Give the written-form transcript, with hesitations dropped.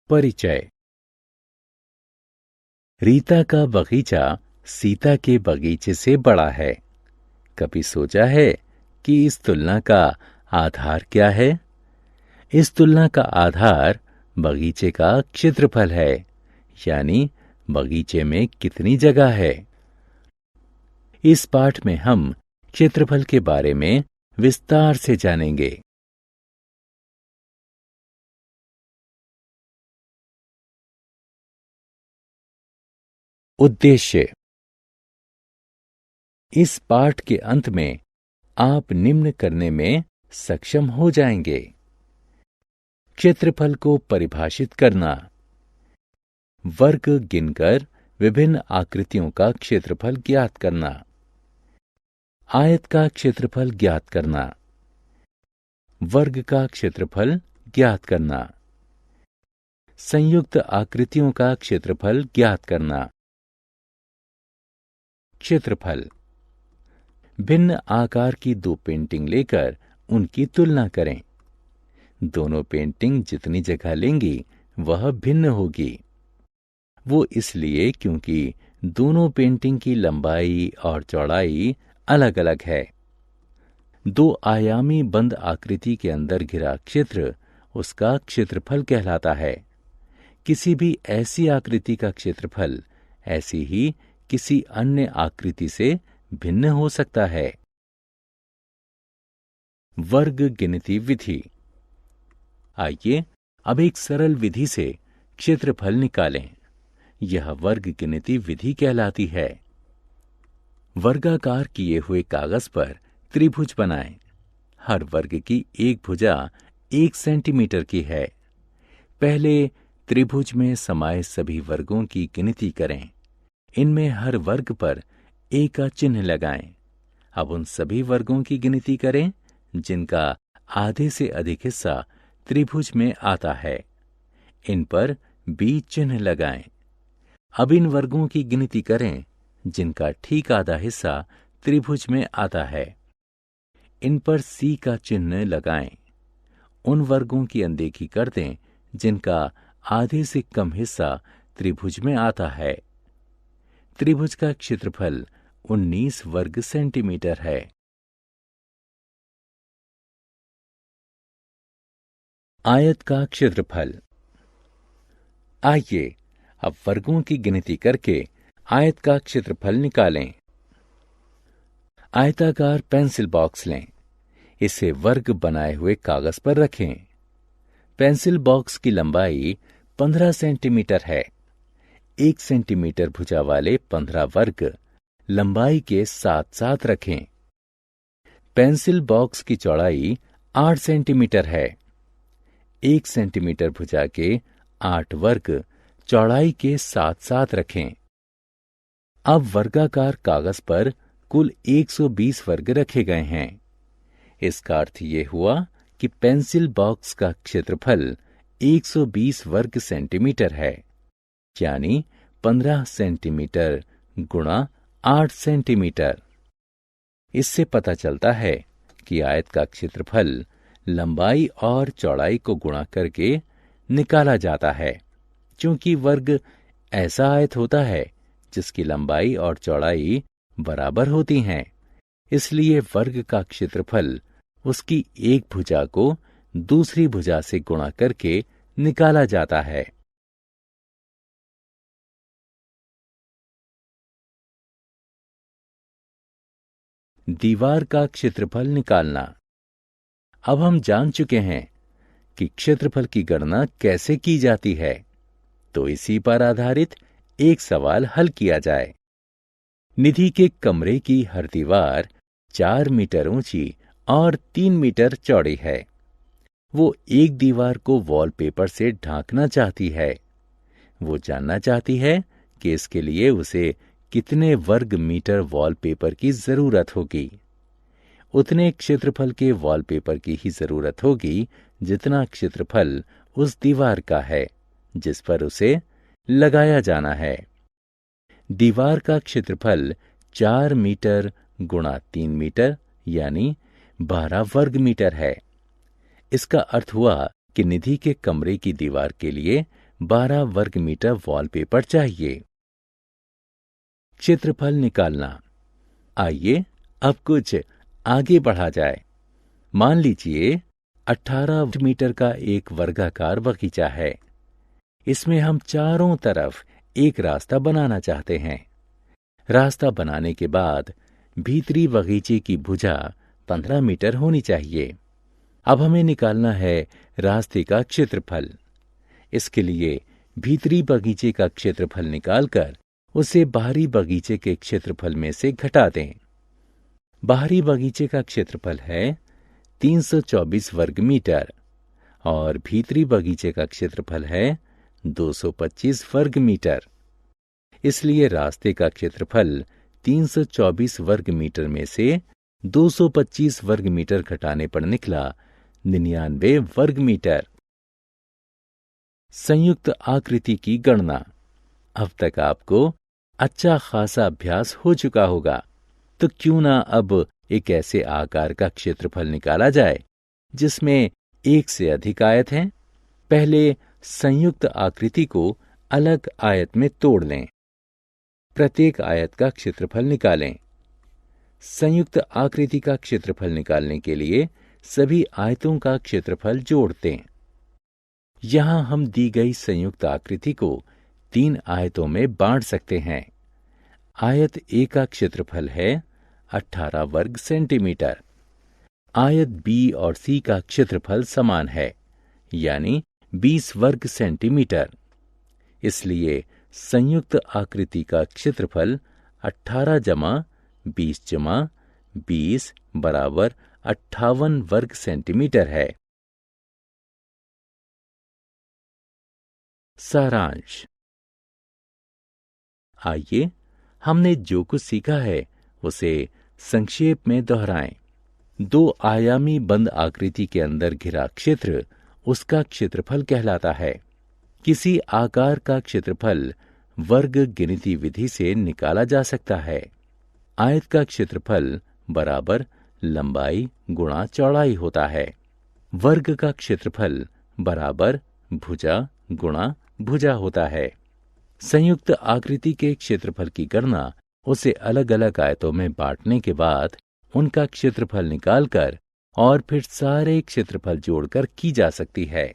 परिचय। रीता का बगीचा सीता के बगीचे से बड़ा है। कभी सोचा है कि इस तुलना का आधार क्या है? इस तुलना का आधार बगीचे का क्षेत्रफल है, यानी बगीचे में कितनी जगह है। इस पाठ में हम क्षेत्रफल के बारे में विस्तार से जानेंगे। उद्देश्य। इस पाठ के अंत में आप निम्न करने में सक्षम हो जाएंगे। क्षेत्रफल को परिभाषित करना, वर्ग गिनकर विभिन्न आकृतियों का क्षेत्रफल ज्ञात करना, आयत का क्षेत्रफल ज्ञात करना, वर्ग का क्षेत्रफल ज्ञात करना, संयुक्त आकृतियों का क्षेत्रफल ज्ञात करना। क्षेत्रफल। भिन्न आकार की दो पेंटिंग लेकर उनकी तुलना करें। दोनों पेंटिंग जितनी जगह लेंगी वह भिन्न होगी। वो इसलिए क्योंकि दोनों पेंटिंग की लंबाई और चौड़ाई अलग अलग है। दो आयामी बंद आकृति के अंदर घिरा क्षेत्र उसका क्षेत्रफल कहलाता है। किसी भी ऐसी आकृति का क्षेत्रफल ऐसी ही किसी अन्य आकृति से भिन्न हो सकता है। वर्ग गिनती विधि। आइए अब एक सरल विधि से क्षेत्रफल निकालें। यह वर्ग गिनती विधि कहलाती है। वर्गाकार किए हुए कागज पर त्रिभुज बनाएं। हर वर्ग की एक भुजा 1 सेंटीमीटर की है। पहले त्रिभुज में समाये सभी वर्गों की गिनती करें। इनमें हर वर्ग पर A का चिन्ह लगाएं। अब उन सभी वर्गों की गिनती करें जिनका आधे से अधिक हिस्सा त्रिभुज में आता है। इन पर B चिन्ह लगाएं। अब इन वर्गों की गिनती करें जिनका ठीक आधा हिस्सा त्रिभुज में आता है। इन पर C का चिन्ह लगाएं। उन वर्गों की अनदेखी कर दें जिनका आधे से कम हिस्सा त्रिभुज में आता है। त्रिभुज का क्षेत्रफल 19 वर्ग सेंटीमीटर है। आयत का क्षेत्रफल। आइए अब वर्गों की गिनती करके आयत का क्षेत्रफल निकालें। आयताकार पेंसिल बॉक्स लें। इसे वर्ग बनाए हुए कागज पर रखें। पेंसिल बॉक्स की लंबाई 15 सेंटीमीटर है। 1 सेंटीमीटर भुजा वाले 15 वर्ग लंबाई के साथ साथ रखें। पेंसिल बॉक्स की चौड़ाई 8 सेंटीमीटर है। 1 सेंटीमीटर भुजा के 8 वर्ग चौड़ाई के साथ साथ रखें। अब वर्गाकार कागज पर कुल 120 वर्ग रखे गए हैं। इसका अर्थ ये हुआ कि पेंसिल बॉक्स का क्षेत्रफल 120 वर्ग सेंटीमीटर है, यानी 15 सेंटीमीटर गुणा 8 सेंटीमीटर। इससे पता चलता है कि आयत का क्षेत्रफल लंबाई और चौड़ाई को गुणा करके निकाला जाता है। क्योंकि वर्ग ऐसा आयत होता है जिसकी लंबाई और चौड़ाई बराबर होती हैं, इसलिए वर्ग का क्षेत्रफल उसकी एक भुजा को दूसरी भुजा से गुणा करके निकाला जाता है। दीवार का क्षेत्रफल निकालना। अब हम जान चुके हैं कि क्षेत्रफल की गणना कैसे की जाती है, तो इसी पर आधारित एक सवाल हल किया जाए। निधि के कमरे की हर दीवार 4 मीटर ऊंची और 3 मीटर चौड़ी है। वो एक दीवार को वॉलपेपर से ढांकना चाहती है। वो जानना चाहती है कि इसके लिए उसे कितने वर्ग मीटर वॉलपेपर की जरूरत होगी। उतने क्षेत्रफल के वॉलपेपर की ही जरूरत होगी जितना क्षेत्रफल उस दीवार का है जिस पर उसे लगाया जाना है। दीवार का क्षेत्रफल 4 मीटर गुणा 3 मीटर यानी 12 वर्ग मीटर है। इसका अर्थ हुआ कि निधि के कमरे की दीवार के लिए 12 वर्ग मीटर वॉलपेपर चाहिए। क्षेत्रफल निकालना। आइए अब कुछ आगे बढ़ा जाए। मान लीजिए 18 मीटर का एक वर्गाकार बगीचा है। इसमें हम चारों तरफ एक रास्ता बनाना चाहते हैं। रास्ता बनाने के बाद भीतरी बगीचे की भुजा 15 मीटर होनी चाहिए। अब हमें निकालना है रास्ते का क्षेत्रफल। इसके लिए भीतरी बगीचे का क्षेत्रफल निकालकर उसे बाहरी बगीचे के क्षेत्रफल में से घटा दें। बाहरी बगीचे का क्षेत्रफल है 324 वर्ग मीटर और भीतरी बगीचे का क्षेत्रफल है 225 वर्ग मीटर। इसलिए रास्ते का क्षेत्रफल 324 वर्ग मीटर में से 225 वर्ग मीटर घटाने पर निकला 99 वर्ग मीटर। संयुक्त आकृति की गणना। अब तक आपको अच्छा खासा अभ्यास हो चुका होगा, तो क्यों ना अब एक ऐसे आकार का क्षेत्रफल निकाला जाए जिसमें एक से अधिक आयत हैं। पहले संयुक्त आकृति को अलग आयत में तोड़ लें। प्रत्येक आयत का क्षेत्रफल निकालें। संयुक्त आकृति का क्षेत्रफल निकालने के लिए सभी आयतों का क्षेत्रफल जोड़ दें। यहां हम दी गई संयुक्त आकृति को 3 आयतों में बांट सकते हैं। आयत ए का क्षेत्रफल है 18 वर्ग सेंटीमीटर। आयत बी और सी का क्षेत्रफल समान है, यानी 20 वर्ग सेंटीमीटर। इसलिए संयुक्त आकृति का क्षेत्रफल 18 जमा 20 जमा 20 बराबर 58 वर्ग सेंटीमीटर है। सारांश। आइए हमने जो कुछ सीखा है उसे संक्षेप में दोहराएं। 2 आयामी बंद आकृति के अंदर घिरा क्षेत्र उसका क्षेत्रफल कहलाता है। किसी आकार का क्षेत्रफल वर्ग गिनती विधि से निकाला जा सकता है। आयत का क्षेत्रफल बराबर लंबाई गुणा चौड़ाई होता है। वर्ग का क्षेत्रफल बराबर भुजा गुणा भुजा होता है। संयुक्त आकृति के क्षेत्रफल की गणना उसे अलग अलग आयतों में बांटने के बाद उनका क्षेत्रफल निकालकर और फिर सारे क्षेत्रफल जोड़कर की जा सकती है।